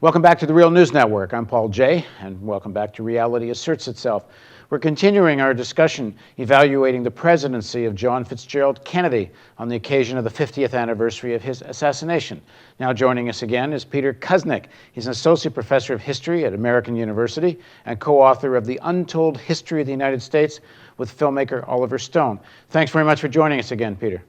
Welcome back to the Real News Network. I'm Paul Jay, and welcome back to Reality Asserts Itself. We're continuing our discussion evaluating the presidency of John Fitzgerald Kennedy on the occasion of the 50th anniversary of his assassination. Now joining us again is Peter Kuznick. He's an associate professor of history at American University and co-author of The Untold History of the United States with filmmaker Oliver Stone. Thanks very much for joining us again, Peter.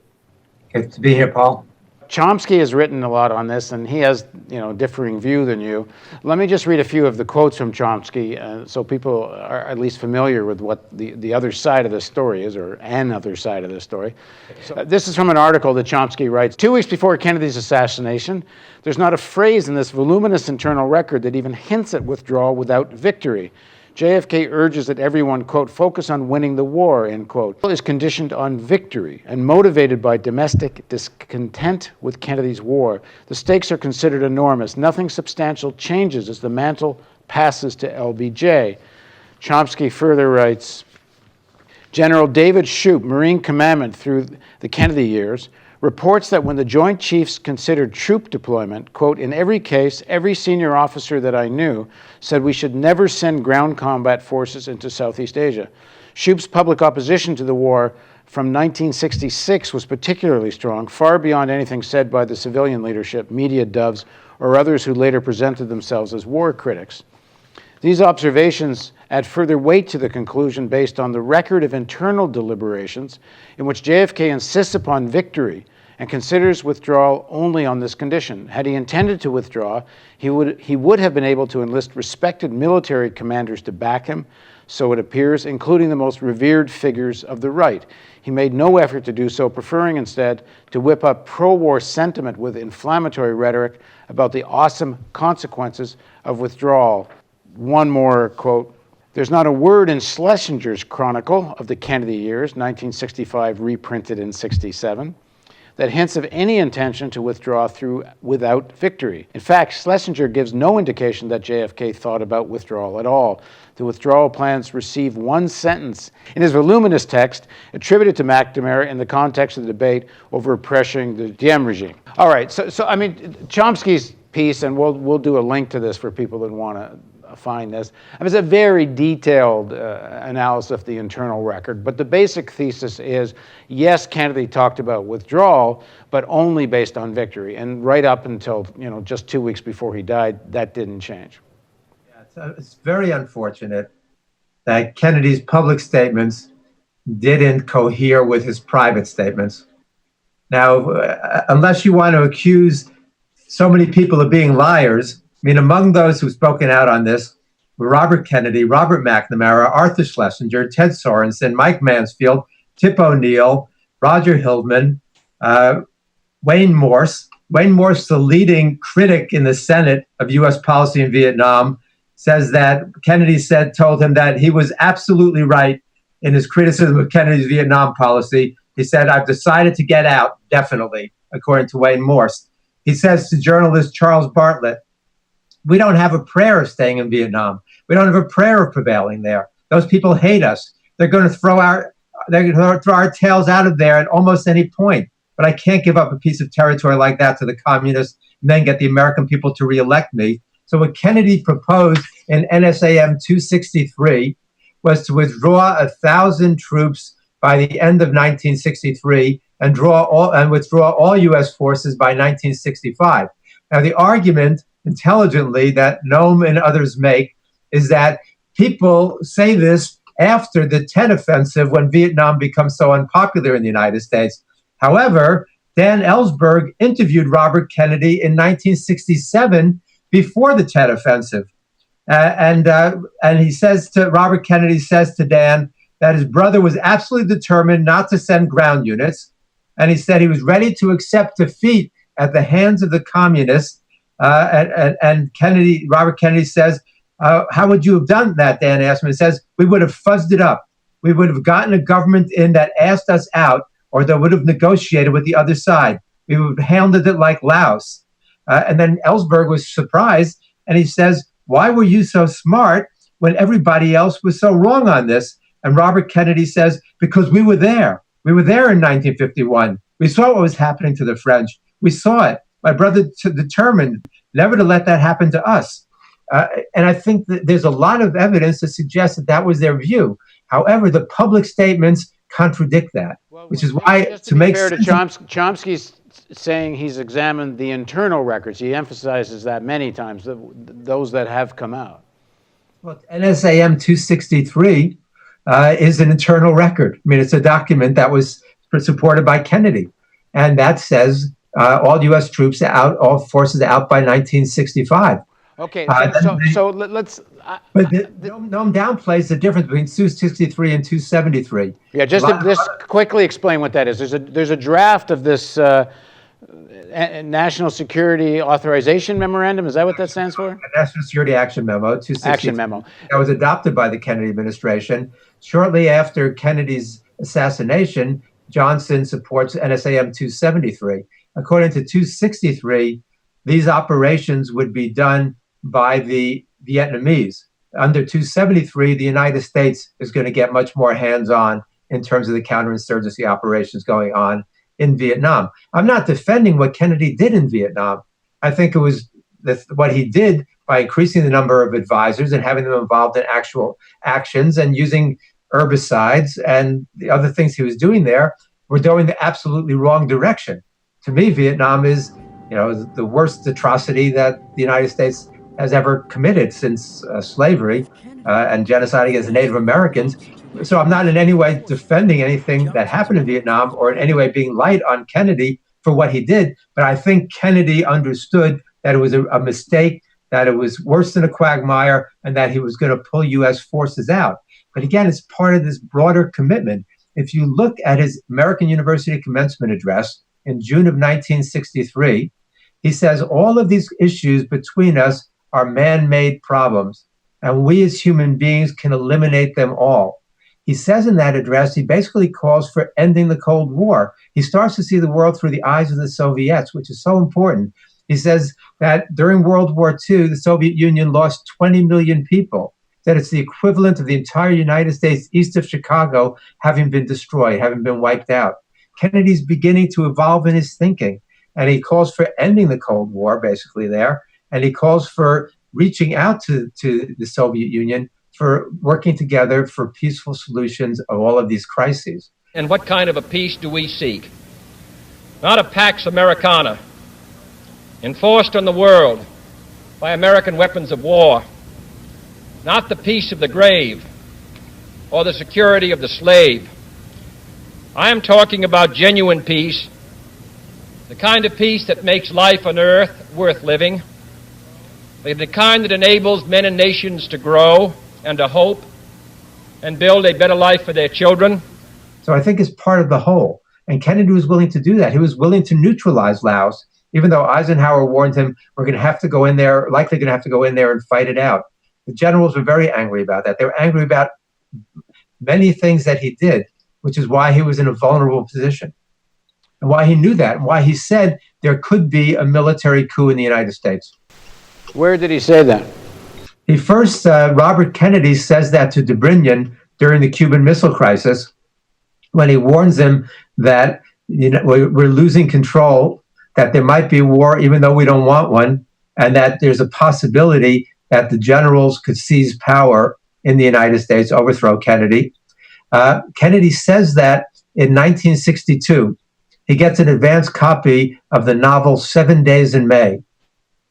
Good to be here, Paul. Chomsky has written a lot on this, and he has, a differing view than you. Let me just read a few of the quotes from Chomsky, so people are at least familiar with what the other side of the story is, or an other side of the story. So, this is from an article that Chomsky writes. 2 weeks before Kennedy's assassination, there's not a phrase in this voluminous internal record that even hints at withdrawal without victory. JFK urges that everyone, quote, focus on winning the war, end quote, is conditioned on victory and motivated by domestic discontent with Kennedy's war. The stakes are considered enormous. Nothing substantial changes as the mantle passes to LBJ. Chomsky further writes, General David Shoup, Marine Commandant through the Kennedy years, reports that when the Joint Chiefs considered troop deployment, quote, in every case, every senior officer that I knew said we should never send ground combat forces into Southeast Asia. Shoup's public opposition to the war from 1966 was particularly strong, far beyond anything said by the civilian leadership, media doves, or others who later presented themselves as war critics. These observations add further weight to the conclusion based on the record of internal deliberations in which JFK insists upon victory and considers withdrawal only on this condition. Had he intended to withdraw, he would have been able to enlist respected military commanders to back him, so it appears, including the most revered figures of the right. He made no effort to do so, preferring instead to whip up pro-war sentiment with inflammatory rhetoric about the awesome consequences of withdrawal. One more quote. There's not a word in Schlesinger's Chronicle of the Kennedy years, 1965 reprinted in 67, that hints of any intention to withdraw without victory. In fact, Schlesinger gives no indication that JFK thought about withdrawal at all. The withdrawal plans receive one sentence in his voluminous text attributed to McNamara in the context of the debate over pressuring the Diem regime. All right, so Chomsky's piece, and we'll do a link to this for people that want to find this. It's a very detailed analysis of the internal record, but the basic thesis is, yes, Kennedy talked about withdrawal, but only based on victory. And right up until, just 2 weeks before he died, that didn't change. Yeah, it's very unfortunate that Kennedy's public statements didn't cohere with his private statements. Now, unless you want to accuse so many people of being liars, among those who've spoken out on this were Robert Kennedy, Robert McNamara, Arthur Schlesinger, Ted Sorensen, Mike Mansfield, Tip O'Neill, Roger Hildman, Wayne Morse. Wayne Morse, the leading critic in the Senate of U.S. policy in Vietnam, says that Kennedy told him that he was absolutely right in his criticism of Kennedy's Vietnam policy. He said, I've decided to get out, definitely, according to Wayne Morse. He says to journalist Charles Bartlett, we don't have a prayer of staying in Vietnam. We don't have a prayer of prevailing there. Those people hate us. They're going to throw our tails out of there at almost any point. But I can't give up a piece of territory like that to the communists and then get the American people to reelect me. So what Kennedy proposed in NSAM 263 was to withdraw 1,000 troops by the end of 1963 and withdraw all U.S. forces by 1965. Now, the argument intelligently that Noam and others make is that people say this after the Tet Offensive when Vietnam becomes so unpopular in the United States. However, Dan Ellsberg interviewed Robert Kennedy in 1967 before the Tet Offensive. And Robert Kennedy says to Dan that his brother was absolutely determined not to send ground units. And he said he was ready to accept defeat at the hands of the communists. And Robert Kennedy says, how would you have done that, Dan asked him. He says, we would have fuzzed it up. We would have gotten a government in that asked us out, or that would have negotiated with the other side. We would have handled it like Laos. And then Ellsberg was surprised, and he says, why were you so smart when everybody else was so wrong on this? And Robert Kennedy says, because we were there. We were there in 1951. We saw what was happening to the French. We saw it. My brother determined never to let that happen to us. And I think that there's a lot of evidence to suggest that that was their view. However, the public statements contradict that, Well, which is just, why, just to to be make fair to sense Chomsky's saying he's examined the internal records. He emphasizes that many times, those that have come out. well, NSAM 263 is an internal record. I mean, it's a document that was supported by Kennedy, and that says all U.S. troops out, all forces out by 1965. Okay, So let's. But Noam downplays the difference between 263 and 273. Yeah, just quickly explain what that is. There's a draft of this National Security Authorization Memorandum. Is that what that stands for? National Security Action Memo, 263. Action Memo. That was adopted by the Kennedy administration. Shortly after Kennedy's assassination, Johnson supports NSAM 273. According to 263, these operations would be done by the Vietnamese. Under 273, the United States is going to get much more hands-on in terms of the counterinsurgency operations going on in Vietnam. I'm not defending what Kennedy did in Vietnam. I think it was what he did by increasing the number of advisors and having them involved in actual actions and using herbicides and the other things he was doing there were going the absolutely wrong direction. To me, Vietnam is, the worst atrocity that the United States has ever committed since slavery and genocide against the Native Americans. So I'm not in any way defending anything that happened in Vietnam or in any way being light on Kennedy for what he did. But I think Kennedy understood that it was a mistake, that it was worse than a quagmire, and that he was going to pull U.S. forces out. But again, it's part of this broader commitment. If you look at his American University commencement address in June of 1963, he says all of these issues between us are man-made problems, and we as human beings can eliminate them all. He says in that address, he basically calls for ending the Cold War. He starts to see the world through the eyes of the Soviets, which is so important. He says that during World War II, the Soviet Union lost 20 million people, that it's the equivalent of the entire United States east of Chicago having been destroyed, having been wiped out. Kennedy's beginning to evolve in his thinking, and he calls for ending the Cold War, basically there. And he calls for reaching out to the Soviet Union for working together for peaceful solutions of all of these crises. And what kind of a peace do we seek? Not a Pax Americana, enforced on the world by American weapons of war. Not the peace of the grave or the security of the slave. I am talking about genuine peace, the kind of peace that makes life on earth worth living, the kind that enables men and nations to grow and to hope and build a better life for their children. So I think it's part of the whole. And Kennedy was willing to do that. He was willing to neutralize Laos, even though Eisenhower warned him, we're going to have to go in there, likely going to have to go in there and fight it out. The generals were very angry about that. They were angry about many things that he did, which is why he was in a vulnerable position. And why he knew that, and why he said there could be a military coup in the United States. Where did he say that? He first, Robert Kennedy says that to Dobrynin during the Cuban Missile Crisis, when he warns him that we're losing control, that there might be a war even though we don't want one, and that there's a possibility that the generals could seize power in the United States, overthrow Kennedy. Kennedy says that in 1962. He gets an advance copy of the novel 7 Days in May.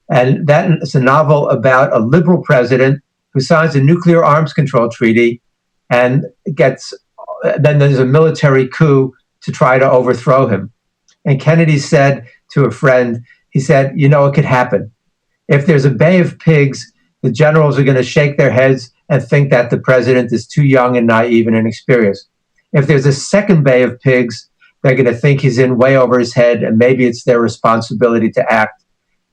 And that is a novel about a liberal president who signs a nuclear arms control treaty and then there's a military coup to try to overthrow him. And Kennedy said to a friend, he said, it could happen. If there's a bay of pigs, the generals are going to shake their heads and think that the president is too young and naive and inexperienced. If there's a second bay of pigs, they're going to think he's in way over his head and maybe it's their responsibility to act.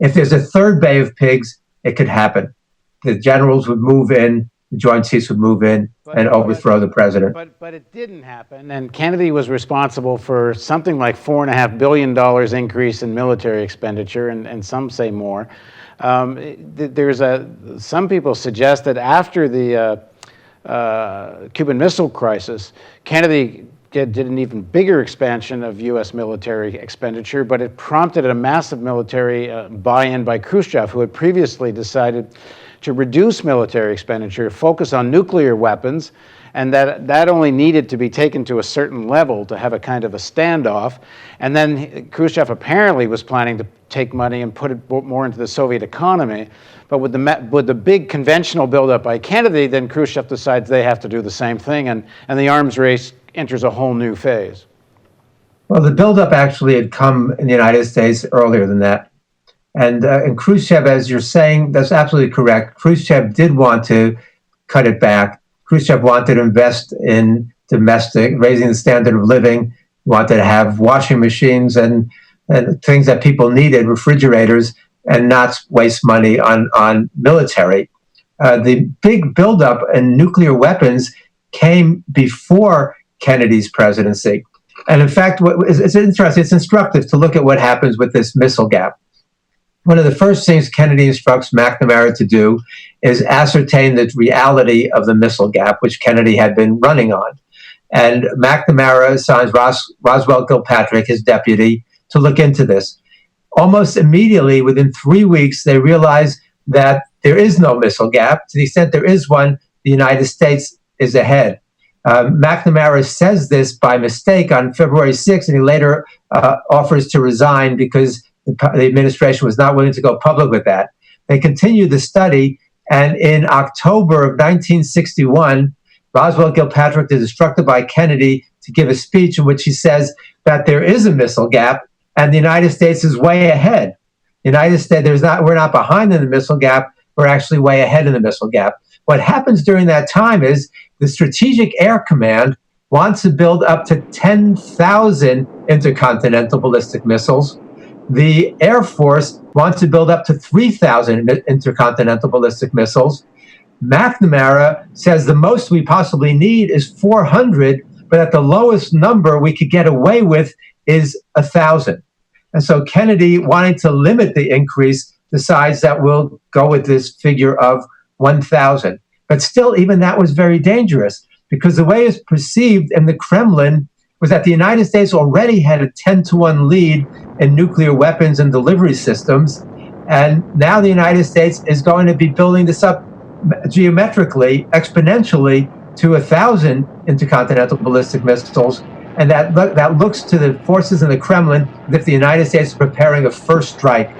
If there's a third bay of pigs, it could happen. The generals would move in, the Joint Chiefs would move in and overthrow the president. But it didn't happen, and Kennedy was responsible for something like $4.5 billion increase in military expenditure, and some say more. Some people suggest that after the Cuban Missile Crisis, Kennedy did an even bigger expansion of U.S. military expenditure, but it prompted a massive military buy-in by Khrushchev, who had previously decided to reduce military expenditure, focus on nuclear weapons, and that only needed to be taken to a certain level to have a kind of a standoff. And then Khrushchev apparently was planning to take money and put it more into the Soviet economy. But with the big conventional buildup by Kennedy, then Khrushchev decides they have to do the same thing, and the arms race enters a whole new phase. Well, the buildup actually had come in the United States earlier than that. And Khrushchev, as you're saying, that's absolutely correct. Khrushchev did want to cut it back. Khrushchev wanted to invest in domestic, raising the standard of living, wanted to have washing machines and things that people needed, refrigerators, and not waste money on military. The big buildup in nuclear weapons came before Kennedy's presidency. And in fact, it's interesting, it's instructive to look at what happens with this missile gap. One of the first things Kennedy instructs McNamara to do is ascertain the reality of the missile gap, which Kennedy had been running on. And McNamara assigns Roswell Kilpatrick, his deputy, to look into this. Almost immediately, within 3 weeks, they realize that there is no missile gap. To the extent there is one, the United States is ahead. McNamara says this by mistake on February 6th, and he later offers to resign because the administration was not willing to go public with that. They continued the study, and in October of 1961, Roswell Kilpatrick is instructed by Kennedy to give a speech in which he says that there is a missile gap and the United States is way ahead. The United States, we're not behind in the missile gap, we're actually way ahead in the missile gap. What happens during that time is the Strategic Air Command wants to build up to 10,000 intercontinental ballistic missiles. The Air Force wants to build up to 3,000 intercontinental ballistic missiles. McNamara says the most we possibly need is 400, but at the lowest number we could get away with is 1,000. And so Kennedy, wanting to limit the increase, decides that we'll go with this figure of 1,000. But still, even that was very dangerous, because the way it's perceived in the Kremlin was that the United States already had a 10-to-1 lead in nuclear weapons and delivery systems. And now the United States is going to be building this up geometrically, exponentially, to 1,000 intercontinental ballistic missiles. And that looks to the forces in the Kremlin as if the United States is preparing a first strike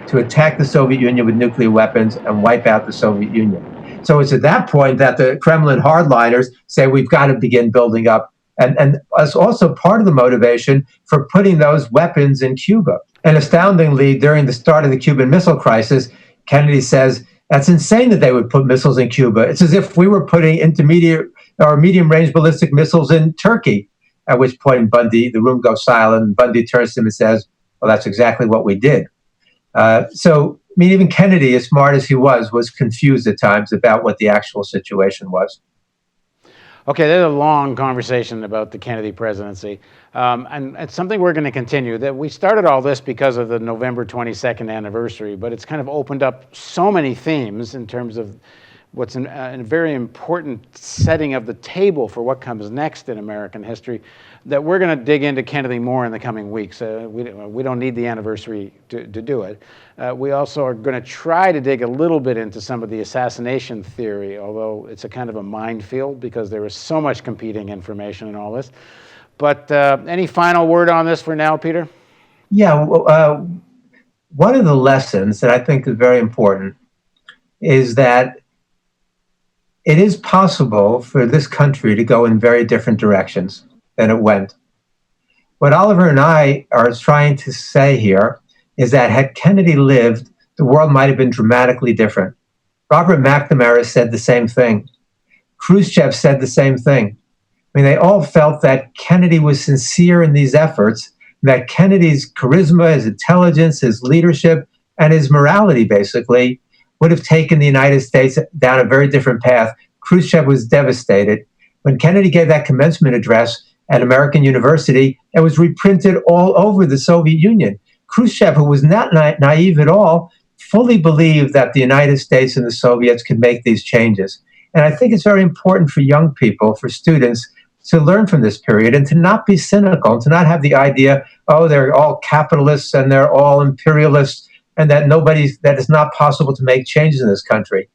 to attack the Soviet Union with nuclear weapons and wipe out the Soviet Union. So it's at that point that the Kremlin hardliners say we've got to begin building up. And that's also part of the motivation for putting those weapons in Cuba. And astoundingly, during the start of the Cuban Missile Crisis, Kennedy says, that's insane that they would put missiles in Cuba. It's as if we were putting intermediate or medium-range ballistic missiles in Turkey. At which point the room goes silent, and Bundy turns to him and says, well, that's exactly what we did. So, I mean, even Kennedy, as smart as he was confused at times about what the actual situation was. Okay, there's a long conversation about the Kennedy presidency, and it's something we're going to continue. That we started all this because of the November 22nd anniversary, but it's kind of opened up so many themes in terms of what's a very important setting of the table for what comes next in American history, that we're going to dig into Kennedy more in the coming weeks. We don't need the anniversary to do it. We also are going to try to dig a little bit into some of the assassination theory, although it's a kind of a minefield because there is so much competing information in all this. But any final word on this for now, Peter? Yeah, one of the lessons that I think is very important is that it is possible for this country to go in very different directions than it went. What Oliver and I are trying to say here is that had Kennedy lived, the world might have been dramatically different. Robert McNamara said the same thing. Khrushchev said the same thing. I mean, they all felt that Kennedy was sincere in these efforts, that Kennedy's charisma, his intelligence, his leadership, and his morality, basically, would have taken the United States down a very different path. Khrushchev was devastated. When Kennedy gave that commencement address at American University, it was reprinted all over the Soviet Union. Khrushchev, who was not naive at all, fully believed that the United States and the Soviets could make these changes. And I think it's very important for young people, for students, to learn from this period and to not be cynical and to not have the idea, oh, they're all capitalists and they're all imperialists and that it's not possible to make changes in this country.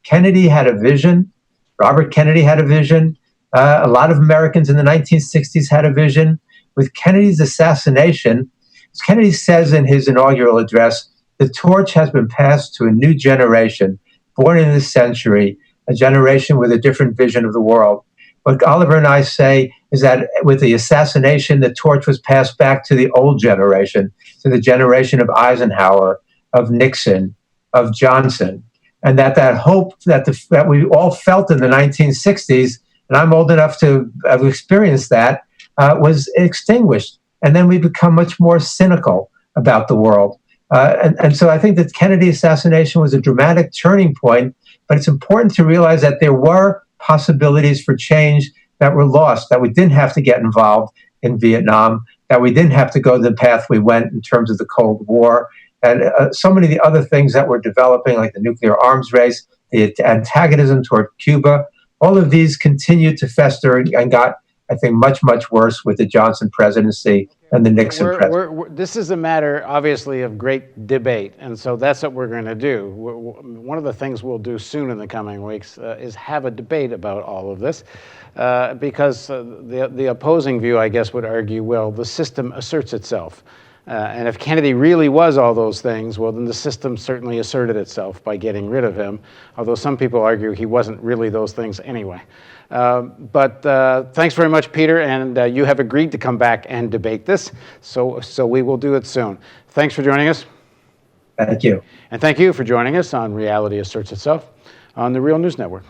Kennedy had a vision. Robert Kennedy had a vision. A lot of Americans in the 1960s had a vision. With Kennedy's assassination, as Kennedy says in his inaugural address, the torch has been passed to a new generation, born in this century, a generation with a different vision of the world. What Oliver and I say is that with the assassination, the torch was passed back to the old generation, to the generation of Eisenhower, of Nixon, of Johnson, and that hope that we all felt in the 1960s, and I'm old enough to have experienced that, was extinguished. And then we become much more cynical about the world. And so I think that Kennedy assassination was a dramatic turning point, but it's important to realize that there were possibilities for change that were lost, that we didn't have to get involved in Vietnam, that we didn't have to go the path we went in terms of the Cold War, and so many of the other things that were developing, like the nuclear arms race, the antagonism toward Cuba, all of these continued to fester and got, I think, much, much worse with the Johnson presidency and the Nixon presidency. This is a matter, obviously, of great debate, and so that's what we're going to do. One of the things we'll do soon in the coming weeks is have a debate about all of this, because the opposing view, I guess, would argue, well, the system asserts itself. And if Kennedy really was all those things, well, then the system certainly asserted itself by getting rid of him, although some people argue he wasn't really those things anyway. But thanks very much, Peter, and you have agreed to come back and debate this, so we will do it soon. Thanks for joining us. Thank you. And thank you for joining us on Reality Asserts Itself on the Real News Network.